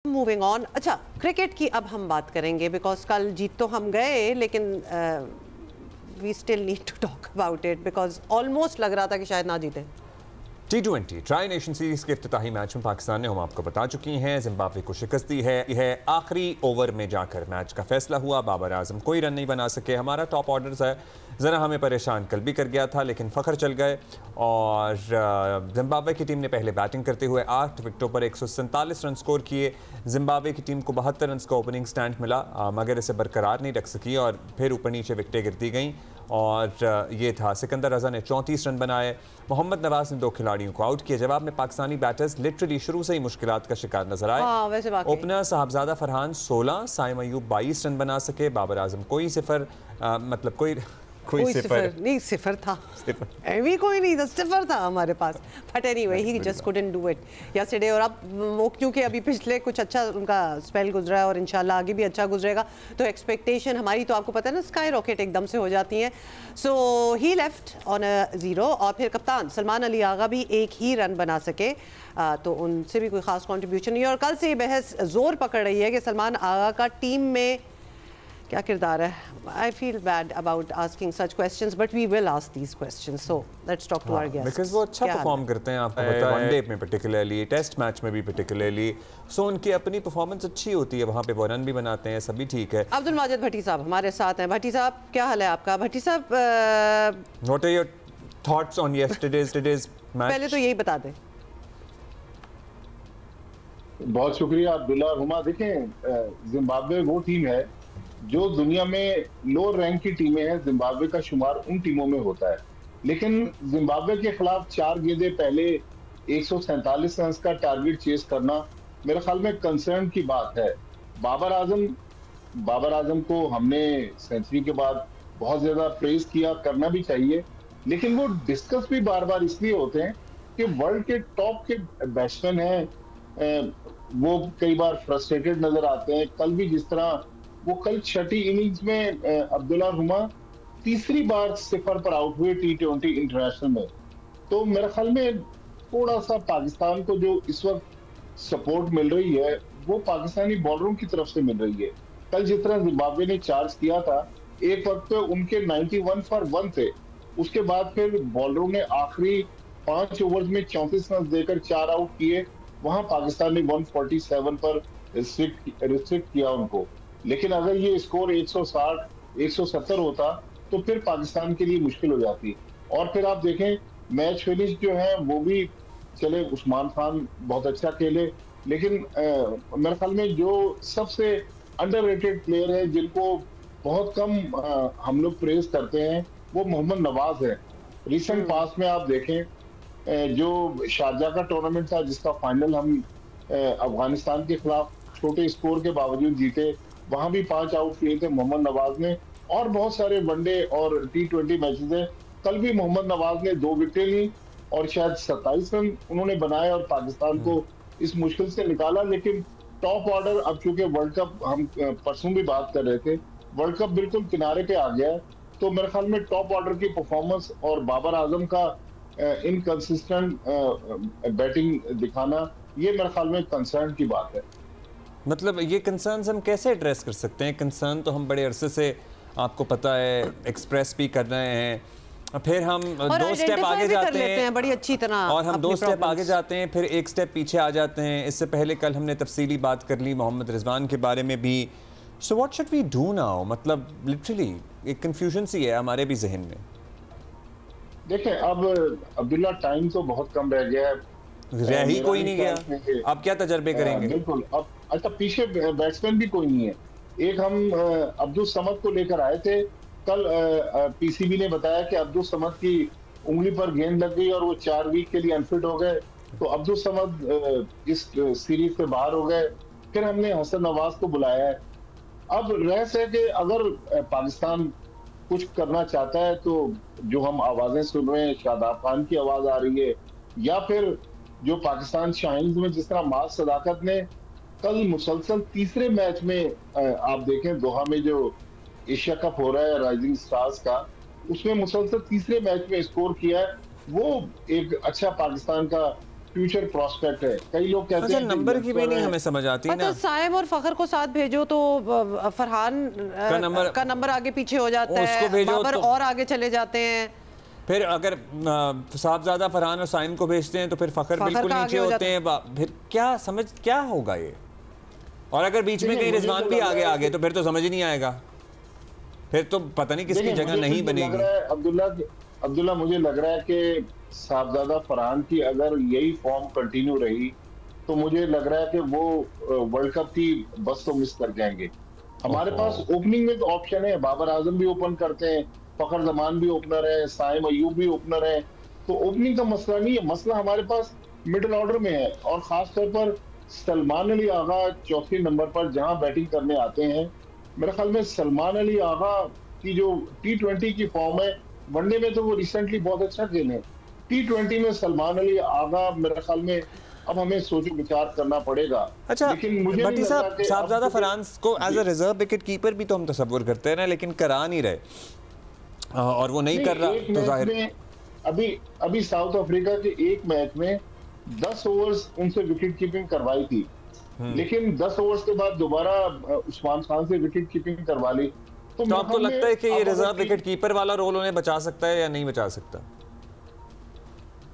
Moving on. अच्छा, cricket की अब हम बात करेंगे बिकॉज कल जीत तो हम गए लेकिन we still need to talk about it because almost लग रहा था कि शायद ना जीते। T20 ट्राई नेशन सीरीज के इफ्तिताही मैच में पाकिस्तान ने, हम आपको बता चुकी हैं, जिम्बाब्वे को शिकस्त दी है। आखिरी ओवर में जाकर मैच का फैसला हुआ। बाबर आजम कोई रन नहीं बना सके। हमारा टॉप ऑर्डर है ज़रा हमें परेशान कल भी कर गया था, लेकिन फ़खर चल गए और जिम्बाब्वे की टीम ने पहले बैटिंग करते हुए 8 विकेटों पर 147 रन स्कोर किए। जिम्बाब्वे की टीम को 72 रन का ओपनिंग स्टैंड मिला, मगर इसे बरकरार नहीं रख सकी और फिर ऊपर नीचे विकेटें गिरती गईं और ये था। सिकंदर रजा ने 34 रन बनाए। मोहम्मद नवाज ने 2 खिलाड़ियों को आउट किया। जवाब में पाकिस्तानी बैटर्स लिटरली शुरू से ही मुश्किलात का शिकार नजर आए। ओपनर साहबजादा फरहान 16, साइम अयूब 22 रन बना सके। बाबर आजम कोई सिफर, मतलब कोई सिफर नहीं, सिफर था, एवी कोई नहीं था, सिफर था हमारे पास। But anyway he just couldn't do it yesterday. और अब वो क्योंकि अभी पिछले कुछ अच्छा उनका स्पेल गुजरा है और इंशाल्लाह आगे भी अच्छा गुजरेगा, तो एक्सपेक्टेशन हमारी तो आपको पता है ना, स्काई रॉकेट एकदम से हो जाती हैं। सो ही लेफ्ट ऑन अ 0 और फिर कप्तान सलमान अली आगा भी एक ही रन बना सके, तो उनसे भी कोई ख़ास कॉन्ट्रीब्यूशन नहीं है। और कल से ये बहस ज़ोर पकड़ रही है कि सलमान आगा का टीम में क्या किरदार है। I feel bad about asking such questions but we will ask these questions, so let's talk to our guest. Because वो अच्छा परफॉर्म करते हैं, आपको पता है, वनडे में पर्टिकुलरली, टेस्ट मैच में भी पर्टिकुलरली, सो उनकी अपनी परफॉर्मेंस अच्छी होती है, वहाँ पे वो रन भी बनाते हैं, सभी ठीक है। अब्दुल माजिद भट्टी साहब हमारे साथ हैं। भट्टी साहब क्या हाल है आपका? भट्टी साहब, what are your thoughts on yesterday's match? पहले तो यही बता दें। बहुत शुक्रिया अब्दुल्ला हुमा। देखें, जिम्बाब्वे वो टीम है जो दुनिया में लो रैंक की टीमें हैं, जिम्बाब्वे का शुमार उन टीमों में होता है। लेकिन जिम्बाब्वे के खिलाफ 4 गेंदें पहले 147 रन का टारगेट चेस करना मेरे ख्याल में कंसर्न की बात है। बाबर आजम को हमने सेंचुरी के बाद बहुत ज्यादा प्रेज किया, करना भी चाहिए, लेकिन वो डिस्कस भी बार बार इसलिए होते हैं कि वर्ल्ड के टॉप के बैट्समैन हैं, वो कई बार फ्रस्ट्रेटेड नजर आते हैं। कल भी जिस तरह वो कल छठी इनिंग्स में अब्दुल्ला हुमा तीसरी बार सिफर पर आउट हुए T20 इंटरनेशनल में, तो मेरे ख्याल में थोड़ा सा पाकिस्तान को जो इस वक्त सपोर्ट मिल रही है वो पाकिस्तानी बॉलरों की तरफ से मिल रही है। कल जिस तरह जिम्बाब्वे ने चार्ज किया था, एक वक्त पे उनके 91 फॉर 1 थे, उसके बाद फिर बॉलरों ने आखिरी 5 ओवर्स में 34 रन देकर 4 आउट किए। वहां पाकिस्तान ने 147 पर रिस्ट्रिक्ट किया उनको। लेकिन अगर ये स्कोर 160, 170 होता तो फिर पाकिस्तान के लिए मुश्किल हो जाती। और फिर आप देखें मैच फिनिश जो है वो भी चले, उस्मान खान बहुत अच्छा खेले, लेकिन मेरे ख्याल में जो सबसे अंडररेटेड प्लेयर है, जिनको बहुत कम हम लोग प्रेज करते हैं, वो मोहम्मद नवाज है। रिसेंट पास में आप देखें, जो शारजा का टूर्नामेंट था जिसका फाइनल हम अफगानिस्तान के खिलाफ छोटे स्कोर के बावजूद जीते, वहां भी 5 आउट किए थे मोहम्मद नवाज ने। और बहुत सारे वनडे और T20 मैचेस हैं, कल भी मोहम्मद नवाज ने 2 विकेटें ली और शायद 27 रन उन्होंने बनाए और पाकिस्तान को इस मुश्किल से निकाला। लेकिन टॉप ऑर्डर, अब चूंकि वर्ल्ड कप, हम परसों भी बात कर रहे थे, वर्ल्ड कप बिल्कुल किनारे पे आ गया है, तो मेरे ख्याल में टॉप ऑर्डर की परफॉर्मेंस और बाबर आजम का इनकंसिस्टेंट बैटिंग दिखाना, ये मेरे ख्याल में कंसर्न की बात है। मतलब ये कंसर्न्स हम कैसे एड्रेस कर सकते हैं? कंसर्न तो हम बड़े अरसे से, आपको पता है, एक्सप्रेस भी कर रहे हैं, फिर हम 2 स्टेप आगे जाते हैं बड़ी अच्छी तरह, और हम 2 स्टेप आगे जाते हैं, फिर 1 स्टेप पीछे आ जाते हैं। इससे पहले कल हमने तफसीली बात कर ली मोहम्मद रिजवान के बारे में भी। So what should we do now? मतलब लिटरली एक कंफ्यूजन सी है हमारे भी जहन में। देखें, अब अब्दुल्ला टाइम तो बहुत कम रह गया है, रह ही कोई नहीं गया, अब क्या तजर्बे करेंगे? बिल्कुल। अब अच्छा, पीछे बैट्समैन भी कोई नहीं है। एक हम अब्दुल समद को लेकर आए थे, कल पीसीबी ने बताया कि अब्दुल समद की उंगली पर गेंद लग गई और वो 4 वीक के लिए अनफिट हो गए, तो अब्दुल समद इस सीरीज से बाहर हो गए। फिर हमने हसन नवाज को बुलाया है। अब रहस है कि अगर पाकिस्तान कुछ करना चाहता है, तो जो हम आवाजें सुन रहे हैं, शादाब खान की आवाज आ रही है, या फिर जो पाकिस्तान शाहीन्स में जिस तरह माज सदाकत ने कल मुसलसल तीसरे मैच में, आप देखें दोहा में जो एशिया कप हो रहा है राइजिंग स्टार्स का, उसमें मुसलसल तीसरे मैच में स्कोर किया है, वो एक अच्छा पाकिस्तान का फ्यूचर प्रोस्पेक्ट है। कई लोग कहते हैं नंबर की भी नहीं हमें समझ आती ना। साइम और फखर को साथ भेजो तो फरहान का नंबर आगे पीछे हो जाता है, बाबर तो और आगे चले जाते हैं। फिर अगर साहबजादा फरहान और साइम को भेजते हैं तो फिर फखर बिल्कुल नीचे होते हैं। फिर क्या होगा ये? और अगर बीच में कहीं रिजवान भी आगे आ गए तो फिर तो समझ ही नहीं आएगा, फिर तो पता नहीं किसकी जगह नहीं बनेगी। अब्दुल्ला मुझे लग रहा है कि साहबजादा फरहान की अगर यही फॉर्म कंटिन्यू रही तो मुझे लग रहा है कि वो वर्ल्ड कप की बस तो मिस कर जाएंगे। हमारे पास ओपनिंग में तो ऑप्शन है, बाबर आजम भी ओपन करते हैं, फखर जमान भी ओपनर है, साइम अयूब भी ओपनर है, तो ओपनिंग का मसला नहीं है। मसला हमारे पास मिडिल ऑर्डर में है, और खास तौर पर सलमान अली आगा चौथे नंबर पर जहां बैटिंग करने आते हैं। मेरे ख्याल में सलमान अली आगा की जो T20 की फॉर्म है, वनडे में तो वो रिसेंटली बहुत अच्छा खेले, T20 में सलमान अली आगा मेरे ख्याल में अब हमें सोचो विचार करना पड़ेगा। अच्छा, लेकिन मुझे भट्टी साहब साहबजादा फरहान को as a reserve wicket keeper भी तो हम तसव्वुर करते हैं ना, लेकिन करा नहीं रहे और वो नहीं कर रहा तो जाहिर। अभी साउथ अफ्रीका के एक मैच में 10 ओवर्स उनसे विकेट कीपिंग करवाई थी, लेकिन 10 ओवर्स के बाद दोबारा उस्मान खान से विकेट कीपिंग करवा ली। तो आपको लगता है कि ये रिजर्व विकेट कीपर वाला रोल उन्हें बचा सकता है या नहीं बचा सकता?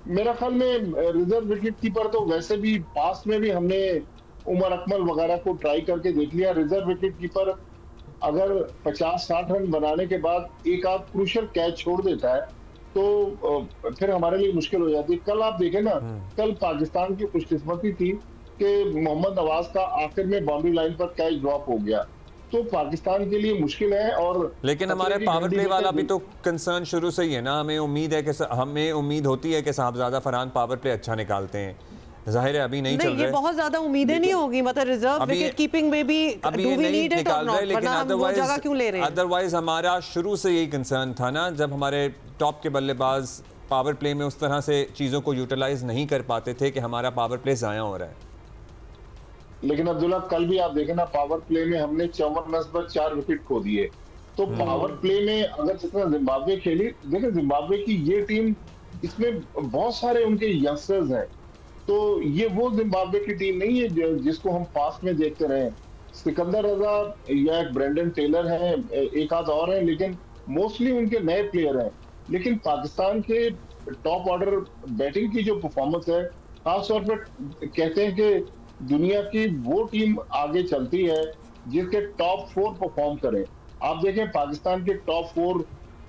मेरा ख्याल में रिजर्व विकेट कीपर तो वैसे भी पास में भी हमने उमर अकमल वगैरह को ट्राई करके देख लिया। रिजर्व विकेट कीपर अगर 50-60 रन बनाने के बाद एक आध क्रूशियल कैच छोड़ देता है तो फिर हमारे लिए मुश्किल हो जाती है। कल आप देखें ना, कल पाकिस्तान की खुशकिस्मती थी कि मोहम्मद नवाज का आखिर में बाउंड्री लाइन पर कैच ड्रॉप हो गया, तो पाकिस्तान के लिए मुश्किल है। और लेकिन हमारे पावर प्ले वाला भी तो कंसर्न शुरू से ही है ना। हमें उम्मीद होती है कि साहबजादा फरहान पावर प्ले अच्छा निकालते हैं। जाहिर है अभी नहीं चल रहा है, ये बहुत ज्यादा उम्मीदें नहीं होगी, मतलब रिजर्व विकेट कीपिंग में भी अभी नहीं निकाल रहे, लेकिन अदरवाइज हमारा शुरू से यही कंसर्न था ना, जब हमारे टॉप के बल्लेबाज पावर प्ले में उस तरह से चीजों को यूटिलाइज नहीं कर पाते थे कि हमारा पावर प्ले जाया हो रहा है। लेकिन अब्दुल्ला कल भी आप देखें ना, पावर प्ले में हमने 54 रन पर 4 विकेट खो दिए। तो पावर प्ले में अगर जितना जिम्बाब्वे खेली, देखिए जिम्बाब्वे की ये टीम, इसमें बहुत सारे उनके यंगस्टर्स हैं, तो ये वो जिम्बाब्वे की टीम नहीं है जिसको हम पास में देखते रहे। सिकंदर रजा या एक ब्रेंडन टेलर है, एक आध और है, लेकिन मोस्टली उनके नए प्लेयर हैं। लेकिन पाकिस्तान के टॉप ऑर्डर बैटिंग की जो परफॉर्मेंस है, खासतौर पर कहते हैं कि दुनिया की वो टीम आगे चलती है जिसके टॉप 4 परफॉर्म करें। आप देखें पाकिस्तान के टॉप 4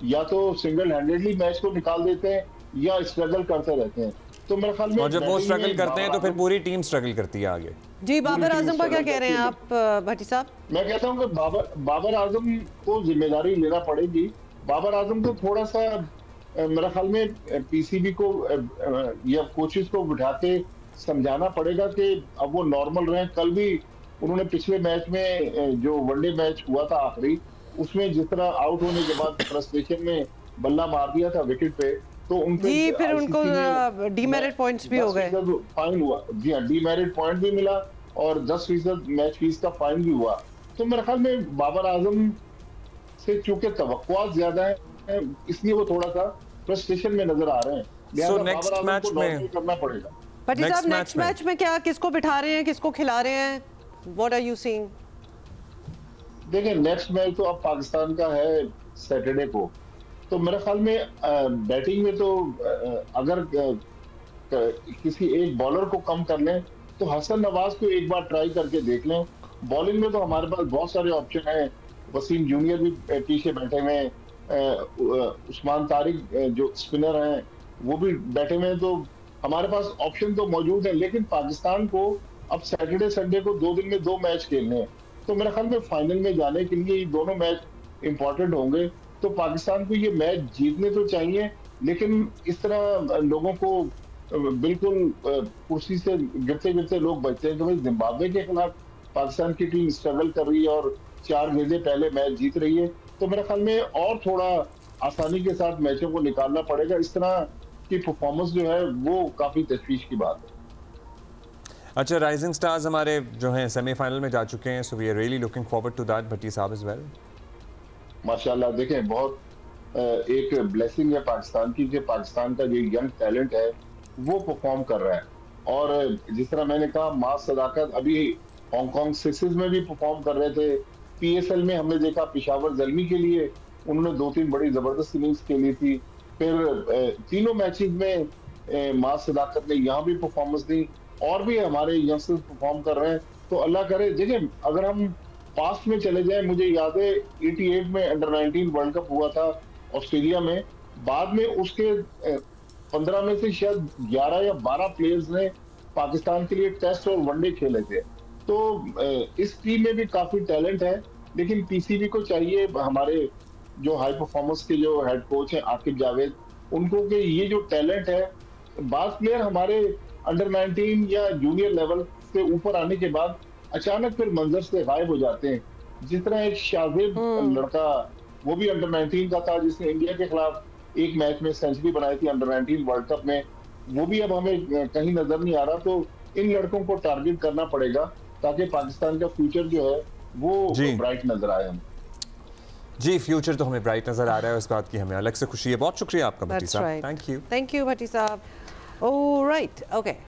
या तो सिंगल हैंडेडली मैच को निकाल देते हैं या स्ट्रगल करते रहते हैं। तो मेरे ख्याल में, और जब वो स्ट्रगल करते हैं तो फिर पूरी टीम स्ट्रगल करती है आगे। जी, बाबर आजम का क्या कह रहे हैं आप भट्टी साहब? मैं कहता हूं कि बाबर आजम को जिम्मेदारी लेना पड़ेगी। बाबर आजम को थोड़ा सा मेरे ख्याल में पीसीबी को या कोचेस को बिठाते समझाना पड़ेगा कि अब वो नॉर्मल रहे। कल भी उन्होंने पिछले मैच में जो वनडे मैच हुआ था आखिरी, उसमें जिस तरह आउट होने के बाद फ्रस्ट्रेशन में बल्ला मार दिया था विकेट पे, तो उनको जी फिर उनको डीमेरिट पॉइंट्स भी हो गए, फाइन हुआ। जी हाँ, डीमेरिट पॉइंट भी मिला और 10% मैच फीस का फाइन भी हुआ। तो मेरे ख्याल में बाबर आजम से चूंकि तवक्कुआत ज्यादा है, इसलिए वो थोड़ा सा फ्रस्ट्रेशन में नजर आ रहे हैं। लिहाजा नेक्स्ट मैच में करना पड़ेगा। भट्टी साहब, नेक्स्ट मैच में क्या, किसको बिठा रहे हैं, किसको खिला रहे हैं? What are you seeing? देखिए नेक्स्ट मैच तो अब पाकिस्तान का है सैटरडे को, तो मेरे ख्याल में बैटिंग में तो अगर किसी एक बॉलर को कम कर लें तो हसन नवाज को एक बार ट्राई करके देख लें। बॉलिंग में तो हमारे पास बहुत सारे ऑप्शन हैं, वसीम जूनियर भी पीछे बैठे हुए हैं, उस्मान तारिक जो स्पिनर हैं वो भी बैठे हुए हैं, तो हमारे पास ऑप्शन तो मौजूद है। लेकिन पाकिस्तान को अब सैटरडे संडे को 2 दिन में 2 मैच खेलने हैं, तो मेरे ख्याल में फाइनल में जाने के लिए ये दोनों मैच इंपॉर्टेंट होंगे। तो पाकिस्तान को ये मैच जीतने तो चाहिए, लेकिन इस तरह लोगों को बिल्कुल कुर्सी से गिरते गिरते लोग बचते हैं। तो भाई जिम्बाब्वे के खिलाफ पाकिस्तान की टीम स्ट्रगल कर रही है और 4 गेंदें पहले मैच जीत रही है, तो मेरे ख्याल में और थोड़ा आसानी के साथ मैचों को निकालना पड़ेगा। इस तरह की परफॉर्मेंस जो है वो काफी तशवीश की बात है। अच्छा, राइजिंग स्टार्स हमारे जो हैं सेमीफाइनल में जा चुके हैं, so we are really looking forward to that Bhatti Sahab as well. माशाल्लाह, देखें बहुत एक ब्लेसिंग है पाकिस्तान की कि पाकिस्तान का जो यंग टैलेंट है वो परफॉर्म कर रहा है। और जिस तरह मैंने कहा मास सदाकत, अभी हांगकांग सिक्सेस में भी परफॉर्म कर रहे थे। पीएसएल में हमने देखा पेशावर जल्मी के लिए उन्होंने 2-3 बड़ी जबरदस्त इनिंग्स खेली थी। फिर तीनों मैचेस में मास सदाकत ने यहाँ भी परफॉर्मेंस दी और भी हमारे यंगस्टर्स परफॉर्म कर रहे हैं। तो अल्लाह करे, देखिए अगर हम पास्ट में चले जाए, मुझे याद है 88 में अंडर 19 वर्ल्ड कप हुआ था ऑस्ट्रेलिया में। बाद में उसके 15 में से शायद 11 या 12 प्लेयर्स ने पाकिस्तान के लिए टेस्ट और वनडे खेले थे। तो इस टीम में भी काफी टैलेंट है, लेकिन पीसीबी को चाहिए, हमारे जो हाई परफॉर्मेंस के जो हेड कोच हैं आकिब जावेद, उनको कि ये जो टैलेंट है, बात प्लेयर हमारे अंडर 19 या जूनियर लेवल से ऊपर आने के बाद अचानक फिर मंजर से गायब हो जाते हैं। जिस तरह एक शाजिब लड़का, वो भी अंडर 19 का था, जिसने इंडिया के खिलाफ एक मैच में सेंचुरी बनाई थी अंडर 19 वर्ल्ड कप में, वो भी अब हमें कहीं नजर नहीं आ रहा। तो इन लड़कों को टारगेट करना पड़ेगा ताकि पाकिस्तान का फ्यूचर जो है वो ब्राइट नजर आए हमें। जी, फ्यूचर तो हमें ब्राइट नजर आ रहा है, उस बात की हमें अलग से खुशी है। बहुत शुक्रिया आपका भट्टी साहब। थैंक यू भट्टी साहब। Alright, okay.